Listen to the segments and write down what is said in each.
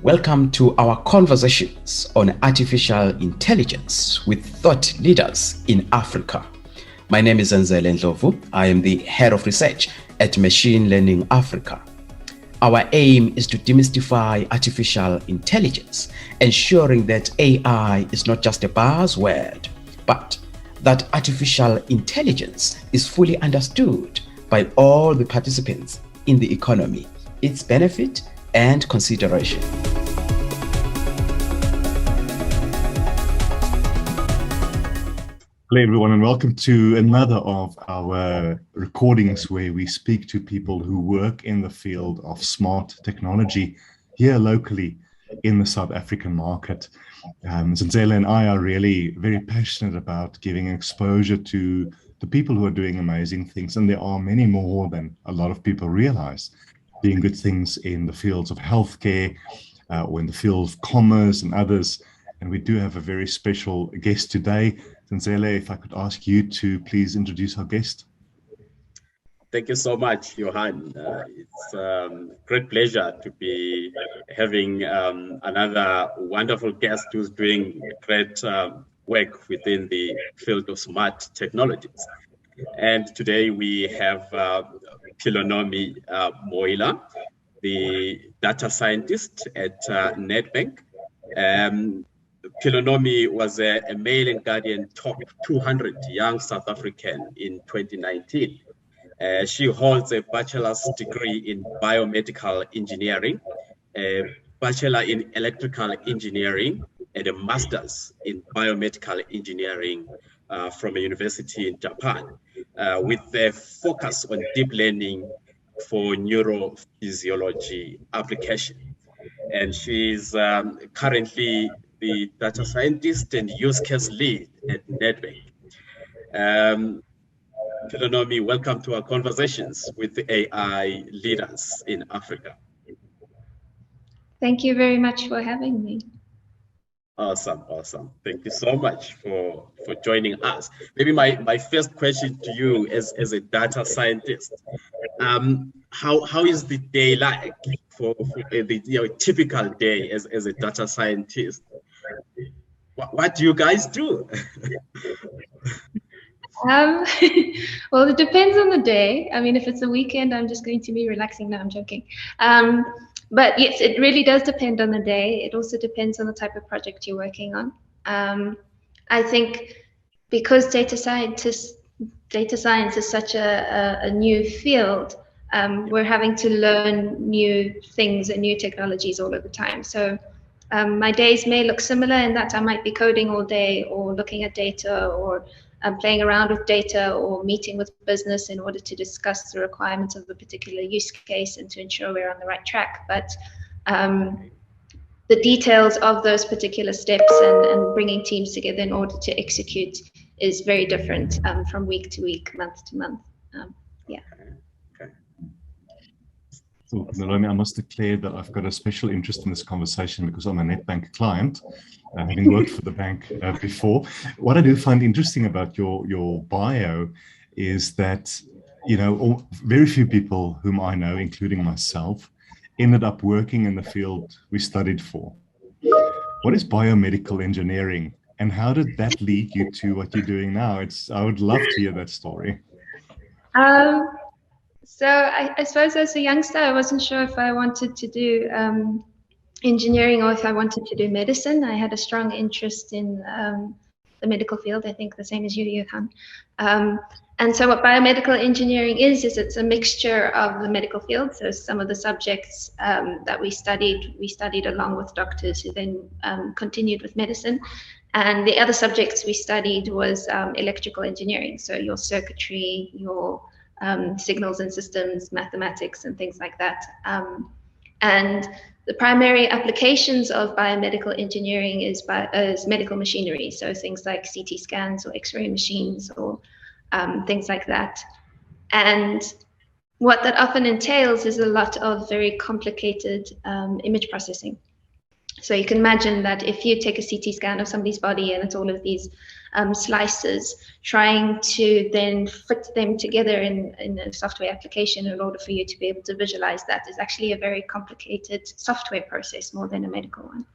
Welcome to our conversations on artificial intelligence with thought leaders in Africa. My name is Zenzele Ndlovu. I am the head of research at Machine Learning Africa. Our aim is to demystify artificial intelligence, ensuring that AI is not just a buzzword, but that artificial intelligence is fully understood by all the participants in the economy, its benefit and consideration. Hello everyone, and welcome to another of our recordings where we speak to people who work in the field of smart technology here locally in the South African market. Zenzele and I are really very passionate about giving exposure to the people who are doing amazing things, and there are many more than a lot of people realize, doing good things in the fields of healthcare or in the field of commerce and others. And we do have a very special guest today. Zenzele, if I could ask you to please introduce our guest. Thank you so much, Johan. It's a great pleasure to be having another wonderful guest who's doing great work within the field of smart technologies. And today we have Pelonomi Moiloa, the data scientist at Nedbank. Pelonomi was a Mail and Guardian top 200 young South African in 2019. She holds a bachelor's degree in biomedical engineering, a bachelor in electrical engineering, and a master's in biomedical engineering from a university in Japan, with a focus on deep learning for neurophysiology application. And she's currently the data scientist and use case lead at Nedbank. Pelonomi, welcome to our conversations with the AI leaders in Africa. Thank you very much for having me. Awesome. Thank you so much for joining us. Maybe my first question to you as a data scientist, how is the day like for the typical day as a data scientist? What do you guys do? Well, it depends on the day. I mean, if it's a weekend, I'm just going to be relaxing. No, I'm joking. But yes, it really does depend on the day. It also depends on the type of project you're working on. I think because data science is such a new field, we're having to learn new things and new technologies all of the time. So my days may look similar in that I might be coding all day or looking at data or playing around with data or meeting with business in order to discuss the requirements of the particular use case and to ensure we're on the right track. But the details of those particular steps and bringing teams together in order to execute is very different from week to week, month to month. Yeah. So, Pelonomi, I must declare that I've got a special interest in this conversation because I'm a Nedbank client, having worked for the bank before. What I do find interesting about your bio is that, you know, very few people whom I know, including myself, ended up working in the field we studied for. What is biomedical engineering, and how did that lead you to what you're doing now? I would love to hear that story. So I suppose as a youngster, I wasn't sure if I wanted to do engineering or if I wanted to do medicine. I had a strong interest in the medical field, I think the same as you, Johan. And so what biomedical engineering is it's a mixture of the medical field. So some of the subjects that we studied along with doctors who then continued with medicine. And the other subjects we studied was electrical engineering. So your circuitry, your signals and systems, mathematics, and things like that. And the primary applications of biomedical engineering is medical machinery. So things like CT scans or X-ray machines or things like that. And what that often entails is a lot of very complicated image processing. So you can imagine that if you take a CT scan of somebody's body and it's all of these slices, trying to then fit them together in a software application in order for you to be able to visualize that is actually a very complicated software process more than a medical one.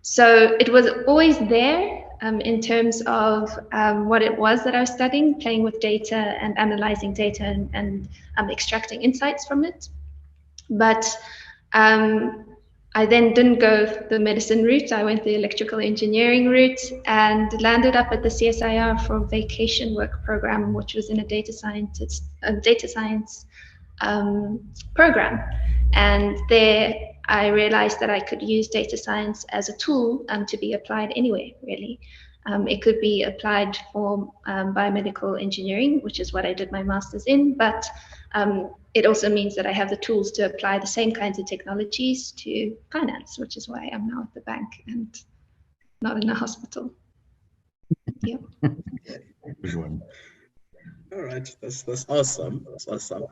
So it was always there in terms of what it was that I was studying, playing with data and analyzing data and extracting insights from it. But I then didn't go the medicine route. I went the electrical engineering route and landed up at the CSIR for a vacation work program, which was in a data science program. And there I realized that I could use data science as a tool to be applied anywhere, really. It could be applied for biomedical engineering, which is what I did my master's in, but it also means that I have the tools to apply the same kinds of technologies to finance, which is why I'm now at the bank and not in a hospital. Yeah. Good one. All right, that's awesome. That's awesome.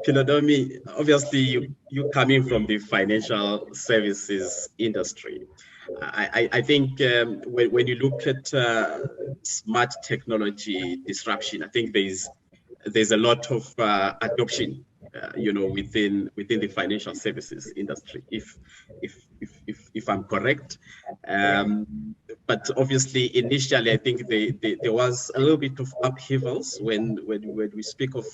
Pelonomi, obviously you coming from the financial services industry. I think when you look at smart technology disruption, I think there's a lot of adoption, within the financial services industry, if I'm correct. But obviously, initially, I think there was a little bit of upheavals when we speak of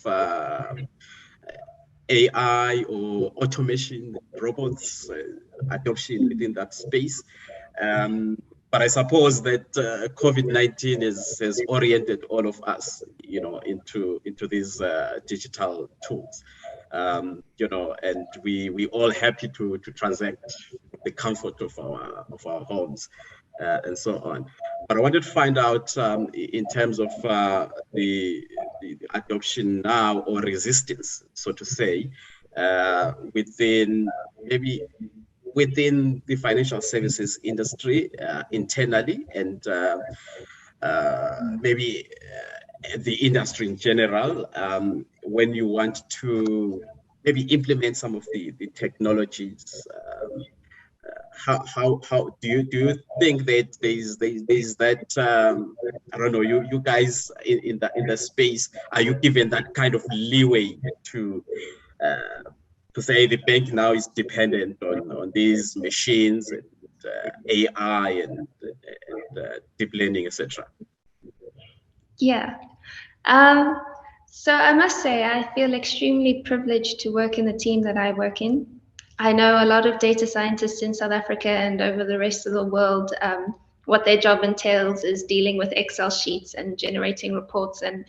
AI or automation, robots, adoption within that space. But I suppose that COVID-19 has oriented all of us, into these digital tools, and we all happy to transact the comfort of our homes and so on. But I wanted to find out in terms of the adoption now or resistance, so to say, within the financial services industry internally and maybe the industry in general, when you want to maybe implement some of the technologies. How do you think that there's that I don't know, you guys in the space, are you given that kind of leeway to say the bank now is dependent on these machines and AI and deep learning, etc.? Yeah. So I must say, I feel extremely privileged to work in the team that I work in. I know a lot of data scientists in South Africa and over the rest of the world. What their job entails is dealing with Excel sheets and generating reports and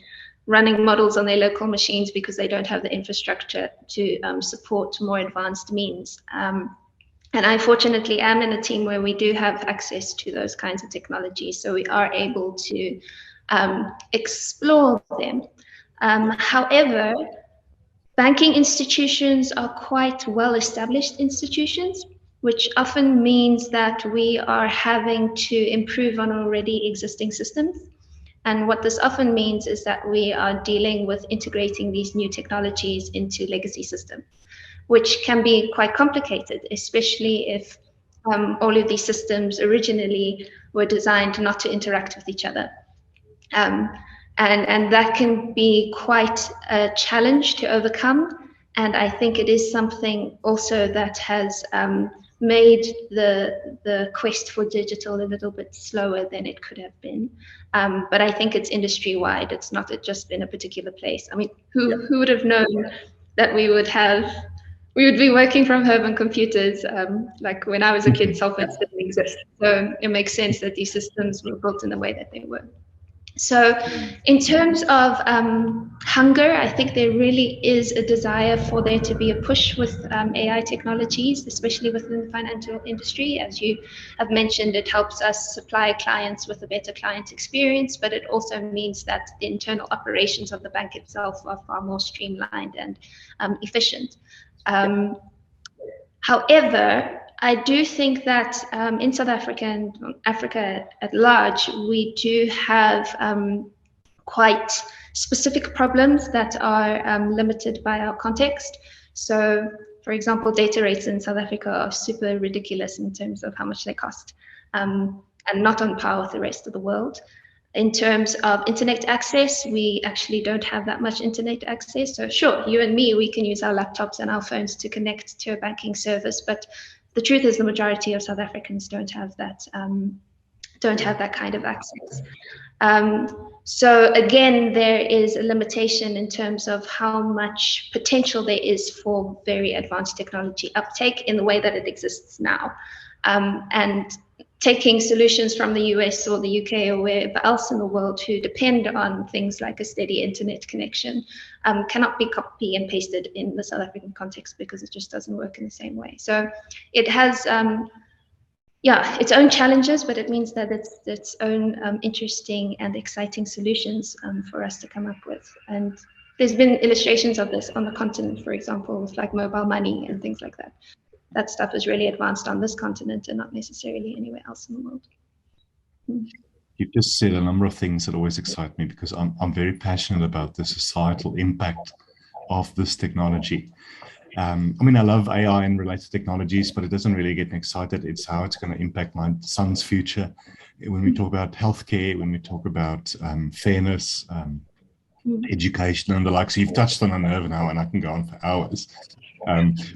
running models on their local machines because they don't have the infrastructure to support more advanced means. And I fortunately am in a team where we do have access to those kinds of technologies, so we are able to explore them. However, banking institutions are quite well-established institutions, which often means that we are having to improve on already existing systems. And what this often means is that we are dealing with integrating these new technologies into legacy systems, which can be quite complicated, especially if all of these systems originally were designed not to interact with each other. And that can be quite a challenge to overcome. And I think it is something also that has made the quest for digital a little bit slower than it could have been. But I think it's industry-wide. It's not just in a particular place. I mean, who would have known that we would be working from home on computers? Like when I was a kid, cell phones didn't exist. So it makes sense that these systems were built in the way that they were. So in terms of hunger, I think there really is a desire for there to be a push with AI technologies, especially within the financial industry. As you have mentioned, it helps us supply clients with a better client experience, but it also means that the internal operations of the bank itself are far more streamlined and efficient. However, I do think that in South Africa and Africa at large, we do have quite specific problems that are limited by our context. So, for example, data rates in South Africa are super ridiculous in terms of how much they cost. and not on par with the rest of the world. In terms of internet access, we actually don't have that much internet access. So sure, you and me, we can use our laptops and our phones to connect to a banking service, but the truth is the majority of South Africans don't have that kind of access. So again, there is a limitation in terms of how much potential there is for very advanced technology uptake in the way that it exists now. And taking solutions from the US or the UK or wherever else in the world who depend on things like a steady internet connection cannot be copy and pasted in the South African context because it just doesn't work in the same way. So it has, its own challenges, but it means that it's its own interesting and exciting solutions for us to come up with. And there's been illustrations of this on the continent, for example, with like mobile money and things like that. That stuff is really advanced on this continent and not necessarily anywhere else in the world. You just said a number of things that always excite me because I'm very passionate about the societal impact of this technology. I mean, I love AI and related technologies, but it doesn't really get me excited. It's how it's going to impact my son's future. When we talk about healthcare, when we talk about fairness, education and the like. So you've touched on a nerve now, and I can go on for hours.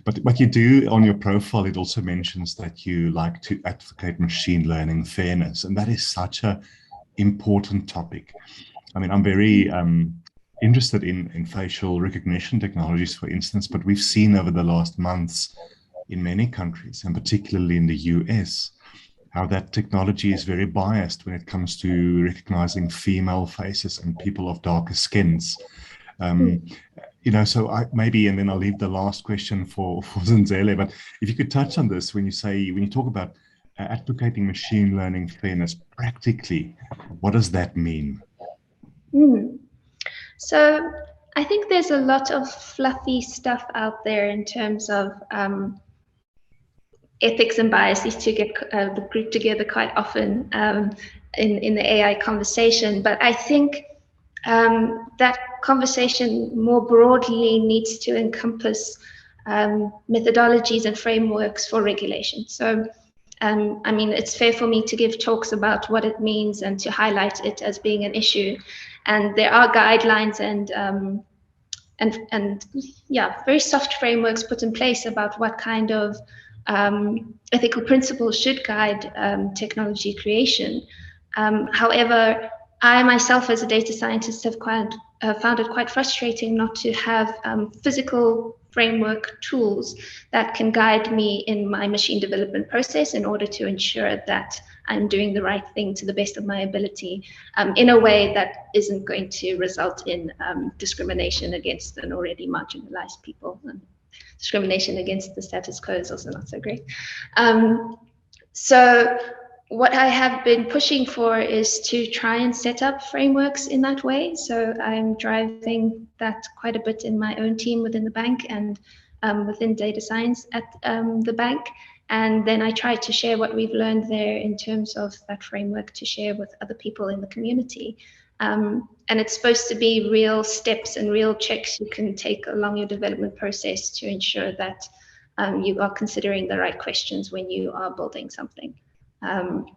But what you do on your profile, it also mentions that you like to advocate machine learning fairness, and that is such an important topic. I mean, I'm very interested in facial recognition technologies, for instance, but we've seen over the last months in many countries, and particularly in the US, how that technology is very biased when it comes to recognizing female faces and people of darker skins. You know, so maybe, and then I'll leave the last question for Zenzele, but if you could touch on this when you talk about advocating machine learning fairness, practically, what does that mean? So I think there's a lot of fluffy stuff out there in terms of ethics and bias. These two get grouped together quite often in the AI conversation, but I think that conversation more broadly needs to encompass methodologies and frameworks for regulation. So, I mean, it's fair for me to give talks about what it means and to highlight it as being an issue. And there are guidelines and very soft frameworks put in place about what kind of ethical principles should guide technology creation. However, I myself, as a data scientist, have found it quite frustrating not to have physical framework tools that can guide me in my machine development process in order to ensure that I'm doing the right thing to the best of my ability in a way that isn't going to result in discrimination against an already marginalized people. Discrimination against the status quo is also not so great. So what I have been pushing for is to try and set up frameworks in that way. So I'm driving that quite a bit in my own team within the bank and within data science at the bank. And then I try to share what we've learned there in terms of that framework to share with other people in the community. And it's supposed to be real steps and real checks you can take along your development process to ensure that you are considering the right questions when you are building something. And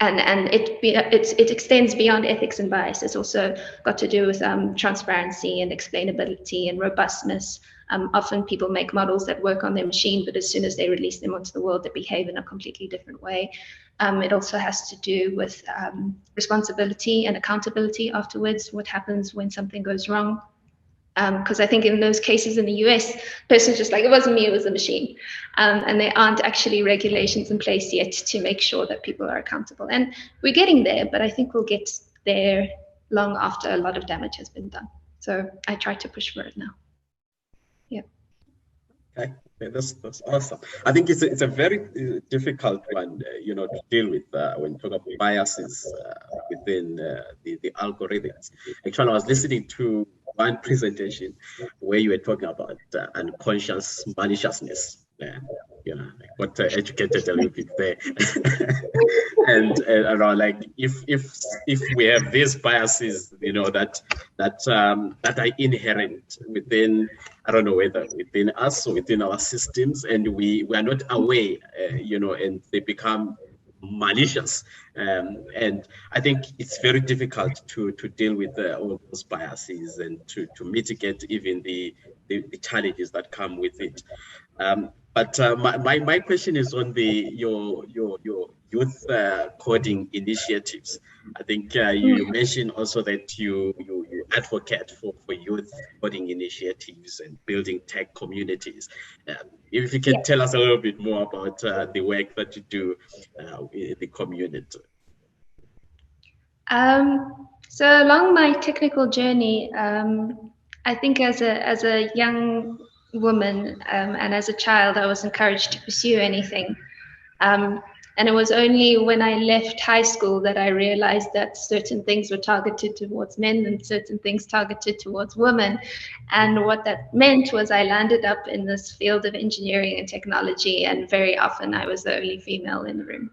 it extends beyond ethics and bias. It's also got to do with transparency and explainability and robustness. Often people make models that work on their machine, but as soon as they release them onto the world, they behave in a completely different way. It also has to do with responsibility and accountability afterwards. What happens when something goes wrong? Because I think in those cases in the US, the person's just like, it wasn't me, it was the machine. And there aren't actually regulations in place yet to make sure that people are accountable. And we're getting there, but I think we'll get there long after a lot of damage has been done. So I try to push for it now. Yeah. Okay, that's awesome. I think it's a very difficult one, to deal with when you talk about biases within the algorithms. Actually, I was listening to one presentation where you were talking about unconscious maliciousness. Like what educated a little bit there, and around like if we have these biases, that are inherent within, I don't know whether within us or within our systems, and we are not aware, and they become malicious. And I think it's very difficult to deal with all those biases and to mitigate even the challenges that come with it. But my question is on your youth coding initiatives. I think you mentioned also that you advocate for youth coding initiatives and building tech communities. If you can tell us a little bit more about the work that you do in the community. So along my technical journey, I think as a young woman and as a child, I was encouraged to pursue anything. And it was only when I left high school that I realized that certain things were targeted towards men and certain things targeted towards women. And what that meant was I landed up in this field of engineering and technology, and very often I was the only female in the room.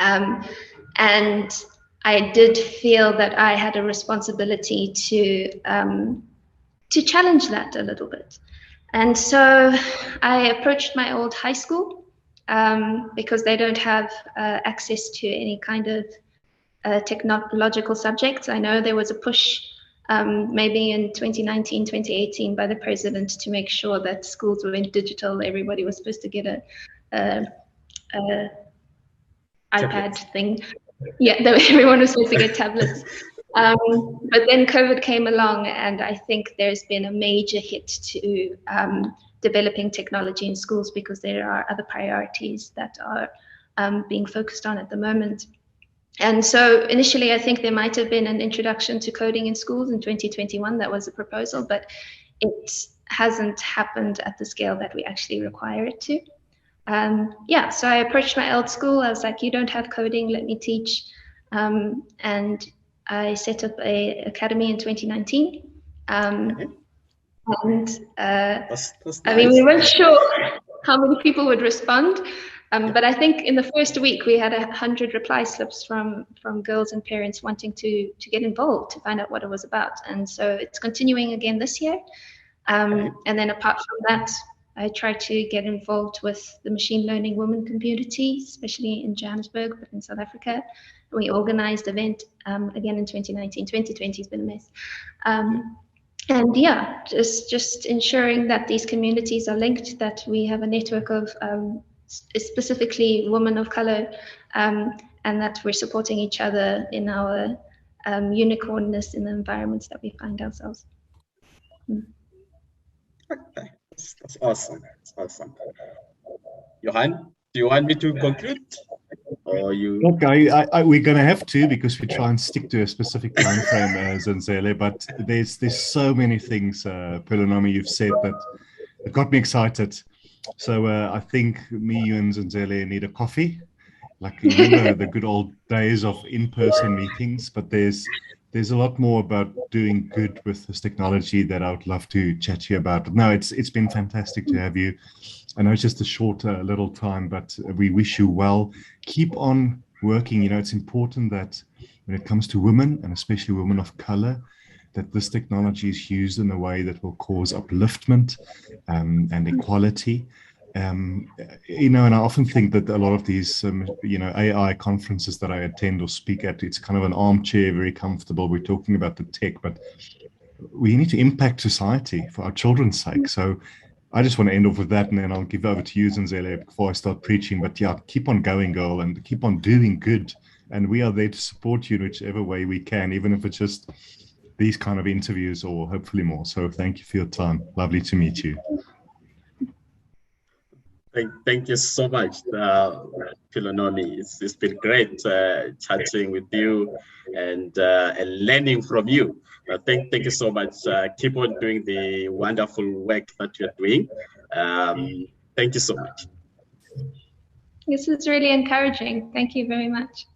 And I did feel that I had a responsibility to challenge that a little bit. And so I approached my old high school, because they don't have access to any kind of technological subjects. I know there was a push maybe in 2019, 2018 by the president to make sure that schools went digital. Everybody was supposed to get a iPad thing. Yeah, everyone was supposed to get tablets. But then COVID came along, and I think there's been a major hit to developing technology in schools because there are other priorities that are being focused on at the moment. And so initially, I think there might have been an introduction to coding in schools in 2021. That was a proposal, but it hasn't happened at the scale that we actually require it to. Yeah, so I approached my old school. I was like, you don't have coding, let me teach. And I set up an academy in 2019. And that's nice. I mean, we weren't sure how many people would respond, but I think in the first week we had 100 reply slips from girls and parents wanting to get involved, to find out what it was about. And so it's continuing again this year. And then apart from that, I try to get involved with the machine learning women community, especially in Johannesburg, but in South Africa. We organized an event again in 2019. 2020 has been a mess. And yeah, just ensuring that these communities are linked, that we have a network of specifically women of color, and that we're supporting each other in our unicornness in the environments that we find ourselves. Okay, that's awesome. That's awesome. Johan, do you want me to conclude? Or you? Okay, we're going to have to, because we try and stick to a specific time frame, Zenzele, but there's so many things, Pelonomi, you've said that it got me excited. So I think me, you and Zenzele need a coffee. Like, remember the good old days of in-person meetings, but there's a lot more about doing good with this technology that I would love to chat to you about. But no, it's been fantastic to have you. I know it's just a short little time, but we wish you well. Keep on working. You know, it's important that when it comes to women, and especially women of color, that this technology is used in a way that will cause upliftment and equality. You know, and I often think that a lot of these, you know, AI conferences that I attend or speak at, it's kind of an armchair, very comfortable. We're talking about the tech, but we need to impact society for our children's sake. So I just want to end off with that, and then I'll give over to you, Zenzele, before I start preaching. But yeah, keep on going, girl, and keep on doing good. And we are there to support you in whichever way we can, even if it's just these kind of interviews or hopefully more. So thank you for your time. Lovely to meet you. Thank you so much, Pelonomi. It's been great chatting with you and learning from you. Thank you so much. Keep on doing the wonderful work that you're doing. Thank you so much. This is really encouraging. Thank you very much.